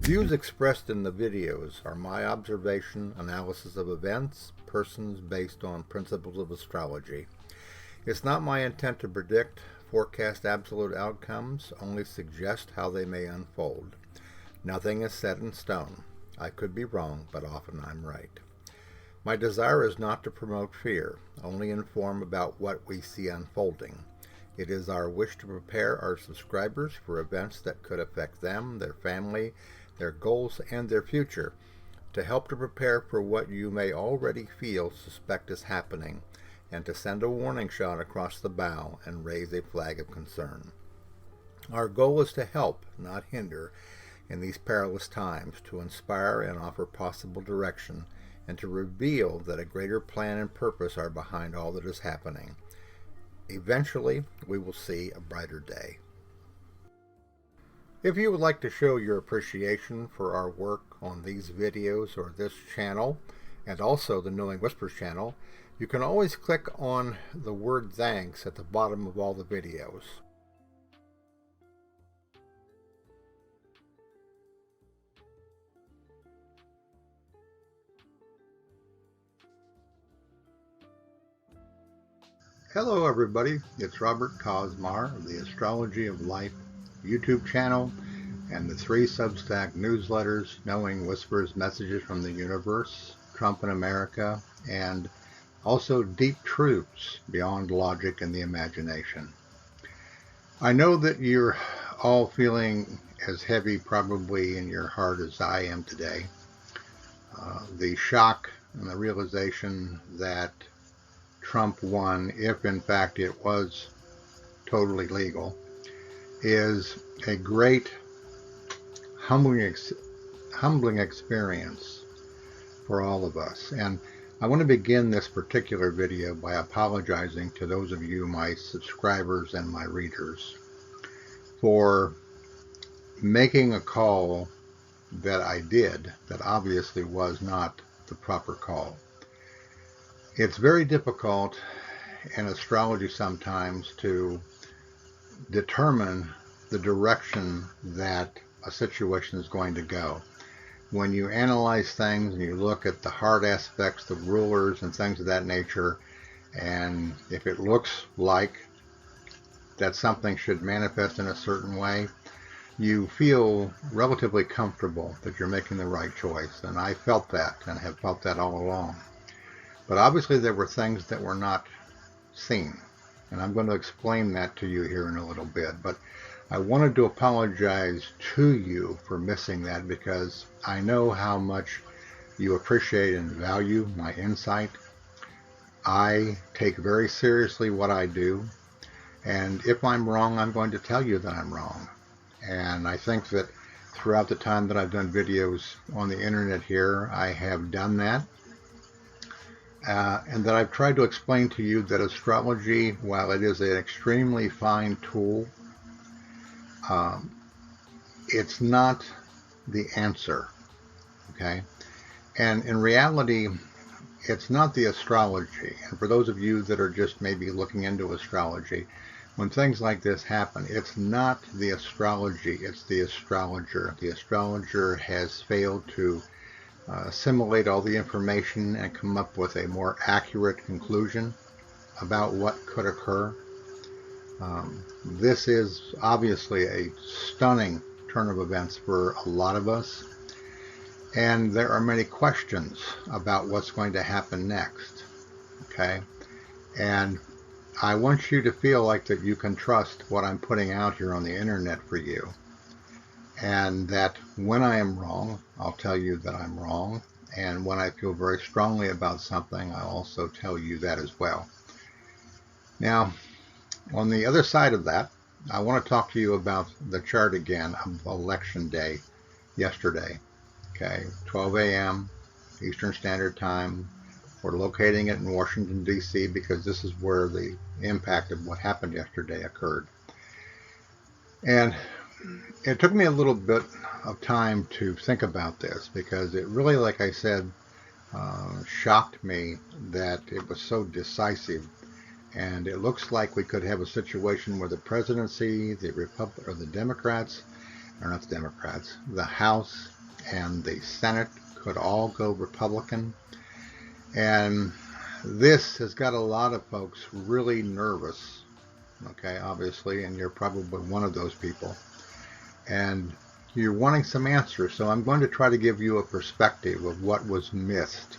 Views expressed in the videos are my observation, analysis of events, persons based on principles of astrology. It's not my intent to predict, forecast absolute outcomes, only suggest how they may unfold. Nothing is set in stone. I could be wrong, but often I'm right. My desire is not to promote fear, only inform about what we see unfolding. It is our wish to prepare our subscribers for events that could affect them, their family, their goals, and their future, to help to prepare for what you may already suspect is happening, and to send a warning shot across the bow and raise a flag of concern. Our goal is to help, not hinder, in these perilous times, to inspire and offer possible direction, and to reveal that a greater plan and purpose are behind all that is happening. Eventually, we will see a brighter day. If you would like to show your appreciation for our work on these videos or this channel, and also the Knowing Whispers channel, you can always click on the word thanks at the bottom of all the videos. Hello everybody, it's Robert Cosmar of the Astrology of Life YouTube channel and the 3 Substack newsletters, Knowing Whispers, Messages from the Universe, Trump in America, and also Deep Truths Beyond Logic and the Imagination. I know that you're all feeling as heavy probably in your heart as I am today. The shock and the realization that Trump won, if in fact it was totally legal, is a great humbling experience for all of us. And I want to begin this particular video by apologizing to those of you, my subscribers and my readers, for making a call that I did that obviously was not the proper call. It's very difficult in astrology sometimes to determine the direction that a situation is going to go. When you analyze things and you look at the hard aspects, the rulers and things of that nature, and if it looks like that something should manifest in a certain way, you feel relatively comfortable that you're making the right choice. And I felt that and have felt that all along. But obviously there were things that were not seen. And I'm going to explain that to you here in a little bit. But I wanted to apologize to you for missing that, because I know how much you appreciate and value my insight. I take very seriously what I do. And if I'm wrong, I'm going to tell you that I'm wrong. And I think that throughout the time that I've done videos on the internet here, I have done that. And that I've tried to explain to you that astrology, while it is an extremely fine tool, it's not the answer, okay? And in reality, it's not the astrology. And for those of you that are just maybe looking into astrology, when things like this happen, it's not the astrology, it's the astrologer. The astrologer has failed to assimilate all the information and come up with a more accurate conclusion about what could occur. This is obviously a stunning turn of events for a lot of us, and there are many questions about what's going to happen next, okay? And I want you to feel like that you can trust what I'm putting out here on the internet for you. And that when I am wrong, I'll tell you that I'm wrong. And when I feel very strongly about something, I'll also tell you that as well. Now, on the other side of that, I want to talk to you about the chart again of Election Day yesterday. Okay, 12 a.m. Eastern Standard Time. We're locating it in Washington, D.C. because this is where the impact of what happened yesterday occurred. And it took me a little bit of time to think about this, because it really, like I said, shocked me that it was so decisive. And it looks like we could have a situation where the presidency, the Democrats, or not the Democrats, the House and the Senate could all go Republican. And this has got a lot of folks really nervous, okay, obviously, and you're probably one of those people. And you're wanting some answers, so I'm going to try to give you a perspective of what was missed,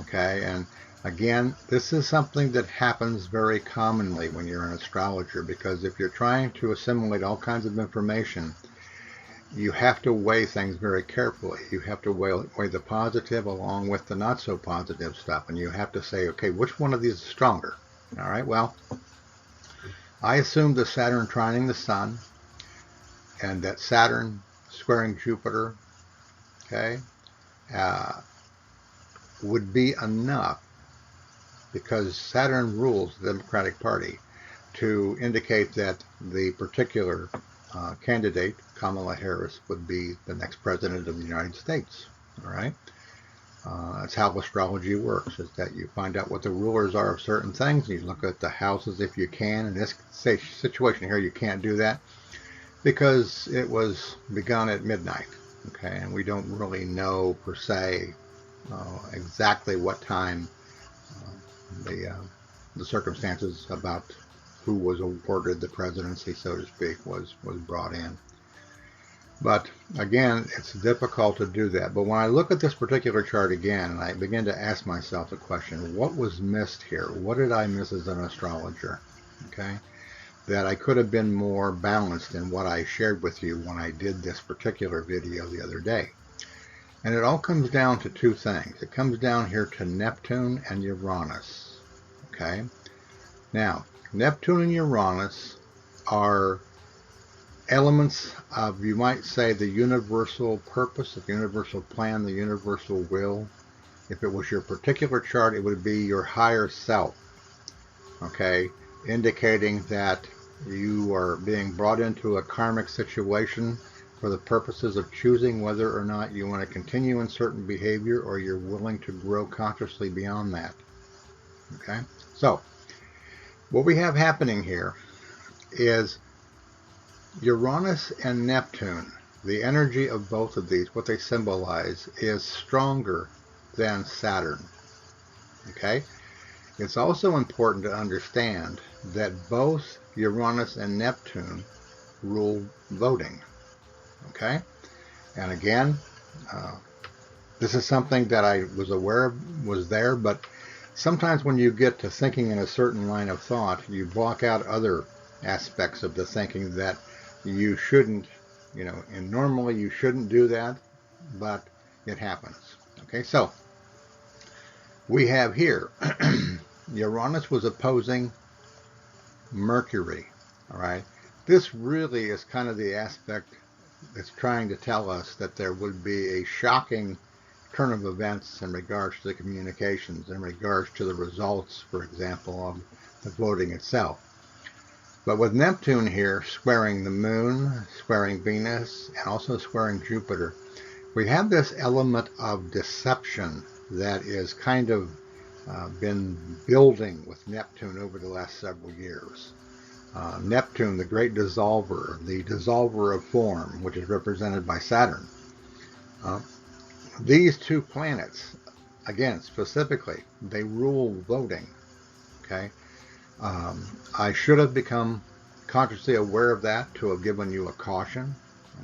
okay? And again, this is something that happens very commonly when you're an astrologer, because if you're trying to assimilate all kinds of information, you have to weigh things very carefully. You have to weigh the positive along with the not so positive stuff, and you have to say, okay, which one of these is stronger? All right, well, I assumed the Saturn trining the Sun, and that Saturn squaring Jupiter, okay, would be enough, because Saturn rules the Democratic Party, to indicate that the particular candidate, Kamala Harris, would be the next president of the United States. All right, that's how astrology works: is that you find out what the rulers are of certain things, and you look at the houses if you can. In this situation here, you can't do that because it was begun at midnight. Okay, and we don't really know per se exactly what time the circumstances about who was awarded the presidency, so to speak, was brought in. But again, it's difficult to do that. But when I look at this particular chart again, and I begin to ask myself the question, what was missed here? What did I miss as an astrologer? Okay, that I could have been more balanced in what I shared with you when I did this particular video the other day. And it all comes down to two things. It comes down here to Neptune and Uranus. Okay, now Neptune and Uranus are elements of, you might say, the universal purpose, the universal plan, the universal will. If it was your particular chart, it would be your higher self, okay, indicating that you are being brought into a karmic situation for the purposes of choosing whether or not you want to continue in certain behavior or you're willing to grow consciously beyond that. Okay, so what we have happening here is Uranus and Neptune, the energy of both of these, what they symbolize, is stronger than Saturn. Okay? It's also important to understand that both Uranus and Neptune rule voting. Okay? And again, this is something that I was aware of was there, but sometimes when you get to thinking in a certain line of thought, you block out other aspects of the thinking that you shouldn't, and normally you shouldn't do that, but it happens. Okay, so we have here, Uranus was opposing Mercury, all right? This really is kind of the aspect that's trying to tell us that there would be a shocking turn of events in regards to the communications, in regards to the results, for example, of the voting itself. But with Neptune here squaring the Moon, squaring Venus, and also squaring Jupiter, we have this element of deception that is kind of been building with Neptune over the last several years. Neptune, the great dissolver, the dissolver of form, which is represented by Saturn. These two planets, again, specifically, they rule voting. Okay? I should have become consciously aware of that to have given you a caution,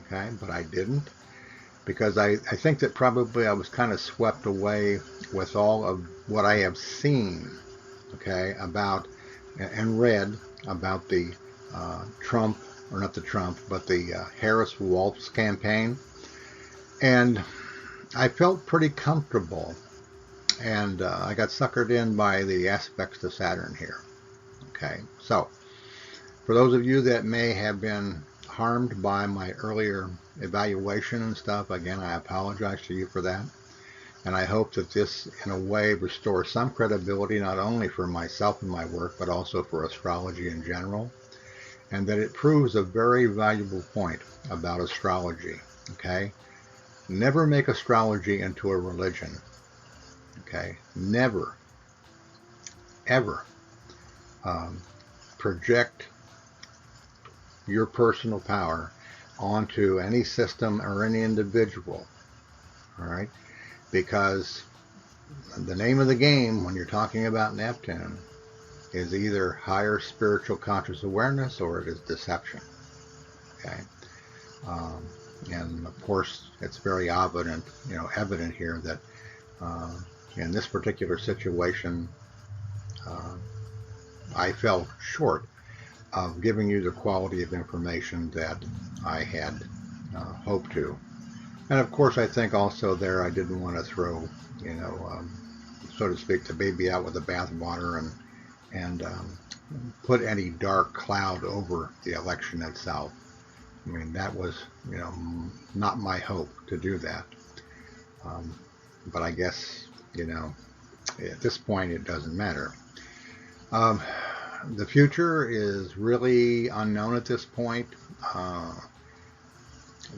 okay, but I didn't, because I think that probably I was kind of swept away with all of what I have seen, okay, about and read about the Trump, or not the Trump, but the Harris-Walz campaign, and I felt pretty comfortable, and I got suckered in by the aspects of Saturn here. Okay, so for those of you that may have been harmed by my earlier evaluation and stuff, again, I apologize to you for that. And I hope that this, in a way, restores some credibility, not only for myself and my work, but also for astrology in general. And that it proves a very valuable point about astrology, okay? Never make astrology into a religion, okay? Never, ever project your personal power onto any system or any individual. All right, because the name of the game when you're talking about Neptune is either higher spiritual conscious awareness or it is deception. Okay, and of course it's very evident here that in this particular situation, I fell short of giving you the quality of information that I had hoped to. And of course, I think also there I didn't want to throw, so to speak, the baby out with the bathwater and put any dark cloud over the election itself. I mean, that was, not my hope to do that. But I guess, at this point, it doesn't matter. The future is really unknown at this point.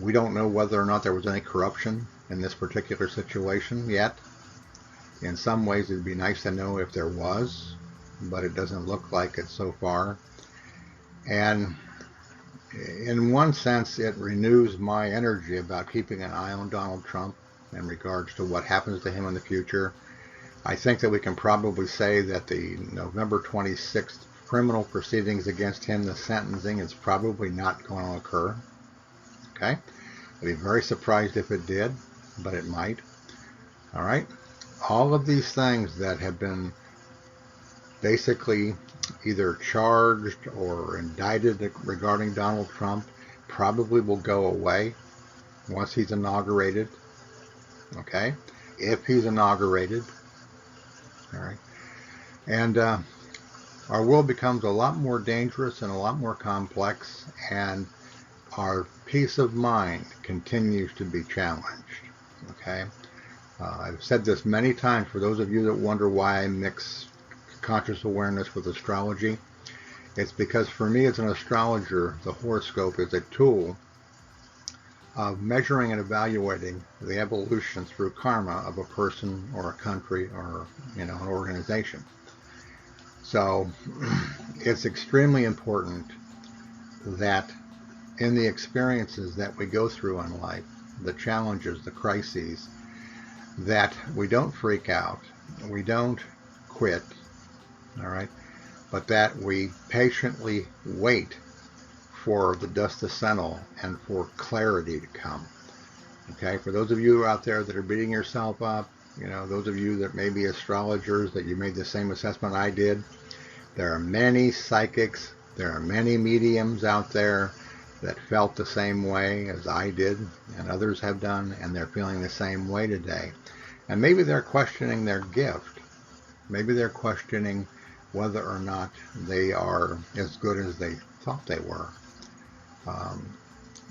We don't know whether or not there was any corruption in this particular situation yet. In some ways, it'd be nice to know if there was, but it doesn't look like it so far. And in one sense, it renews my energy about keeping an eye on Donald Trump in regards to what happens to him in the future. I think that we can probably say that the November 26th criminal proceedings against him, the sentencing, is probably not going to occur. Okay? I'd be very surprised if it did, but it might. All right? All of these things that have been basically either charged or indicted regarding Donald Trump probably will go away once he's inaugurated. Okay? If he's inaugurated. All right? And our world becomes a lot more dangerous and a lot more complex, and our peace of mind continues to be challenged. Okay? I've said this many times for those of you that wonder why I mix conscious awareness with astrology. It's because for me as an astrologer, the horoscope is a tool of measuring and evaluating the evolution through karma of a person or a country or an organization. So it's extremely important that in the experiences that we go through in life, the challenges, the crises, that we don't freak out, we don't quit, all right, but that we patiently wait for the dust to settle and for clarity to come. Okay, for those of you out there that are beating yourself up, those of you that may be astrologers, that you made the same assessment I did, there are many psychics, there are many mediums out there that felt the same way as I did and others have done, and they're feeling the same way today. And maybe they're questioning their gift. Maybe they're questioning whether or not they are as good as they thought they were.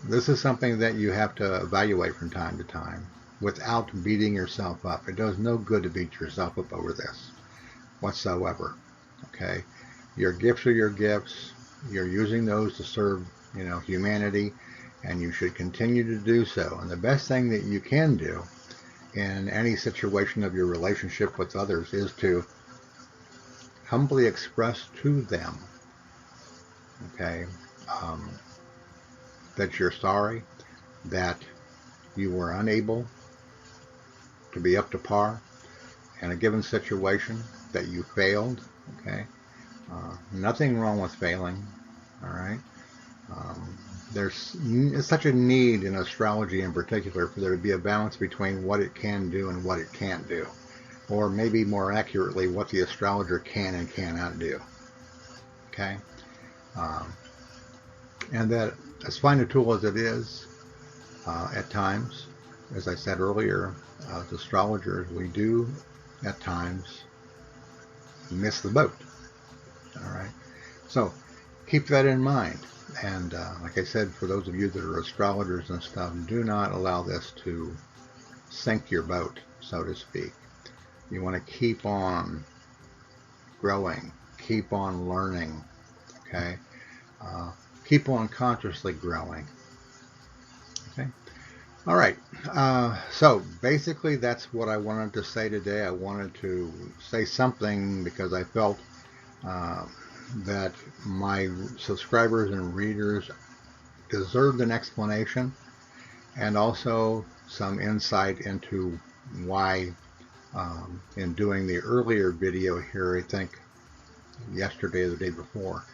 This is something that you have to evaluate from time to time without beating yourself up. It does no good to beat yourself up over this whatsoever. Okay? Your gifts are your gifts. You're using those to serve, humanity, and you should continue to do so. And the best thing that you can do in any situation of your relationship with others is to humbly express to them, okay, that you're sorry, that you were unable to be up to par in a given situation, that you failed, okay. Nothing wrong with failing, all right. There's such a need in astrology in particular for there to be a balance between what it can do and what it can't do. Or maybe more accurately, what the astrologer can and cannot do. Okay? And that, as fine a tool as it is, at times, as I said earlier, as astrologers, we do, at times, miss the boat. All right? So, keep that in mind. And like I said, for those of you that are astrologers and stuff, do not allow this to sink your boat, so to speak. You want to keep on growing, keep on learning, okay? Keep on consciously growing, okay? All right, so basically that's what I wanted to say today. I wanted to say something because I felt that my subscribers and readers deserved an explanation, and also some insight into why in doing the earlier video here, I think yesterday or the day before,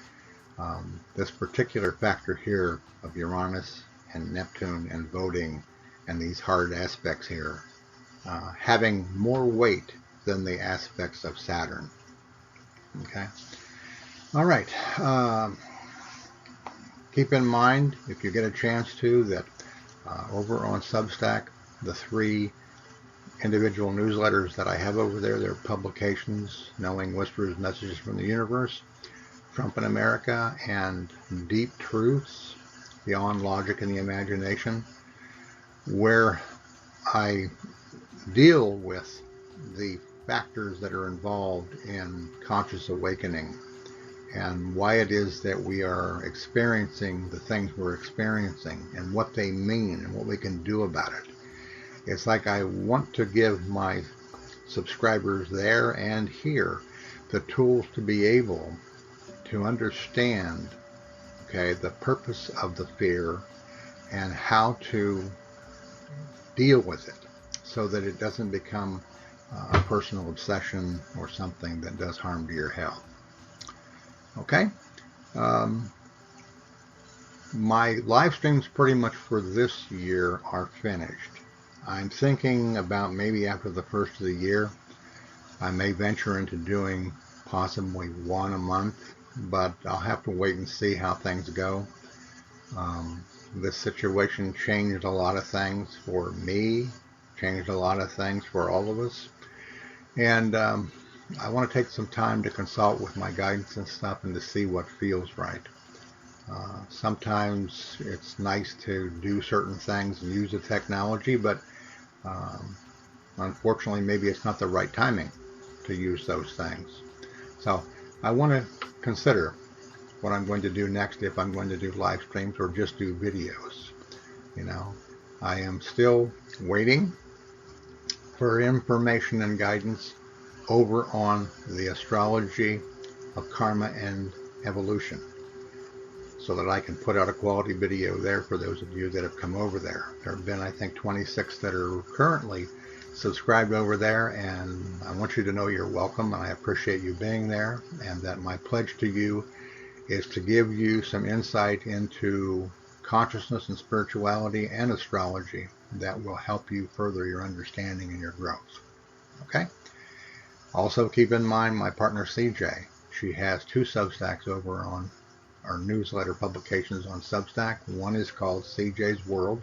this particular factor here of Uranus and Neptune and voting and these hard aspects here having more weight than the aspects of Saturn. Okay. All right. Keep in mind, if you get a chance to, that over on Substack, the 3 individual newsletters that I have over there, they're publications, Knowing Whispers, Messages from the Universe, Trump in America, and Deep Truths, Beyond Logic and the Imagination, where I deal with the factors that are involved in conscious awakening and why it is that we are experiencing the things we're experiencing and what they mean and what we can do about it. It's like I want to give my subscribers there and here the tools to be able to understand, okay, the purpose of the fear and how to deal with it so that it doesn't become a personal obsession or something that does harm to your health. Okay? My live streams pretty much for this year are finished. I'm thinking about maybe after the first of the year, I may venture into doing possibly 1 a month, but I'll have to wait and see how things go. This situation changed a lot of things for me, changed a lot of things for all of us. And I want to take some time to consult with my guidance and stuff and to see what feels right. Sometimes it's nice to do certain things and use the technology, but unfortunately maybe it's not the right timing to use those things. So I want to consider what I'm going to do next, if I'm going to do live streams or just do videos. You know, I am still waiting for information and guidance over on the Astrology of Karma and Evolution, so that I can put out a quality video there for those of you that have come over there. There have been, I think, 26 that are currently subscribed over there, and I want you to know you're welcome, and I appreciate you being there, and that my pledge to you is to give you some insight into consciousness and spirituality and astrology that will help you further your understanding and your growth. Okay? Also keep in mind my partner CJ. She has 2 Substacks over on our newsletter publications on Substack. One is called CJ's World.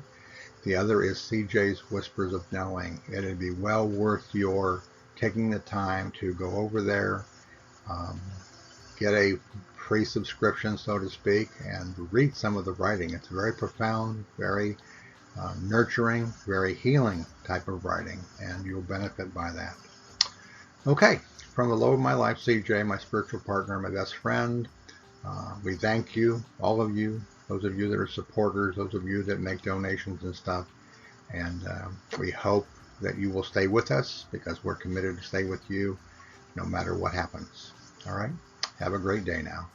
The other is CJ's Whispers of Knowing. It'd be well worth your taking the time to go over there, get a free subscription, so to speak, and read some of the writing. It's very profound, very nurturing, very healing type of writing, and you'll benefit by that. Okay, from the low of my life, CJ, my spiritual partner, my best friend, we thank you, all of you, those of you that are supporters, those of you that make donations and stuff, and we hope that you will stay with us, because we're committed to stay with you no matter what happens. All right? Have a great day now.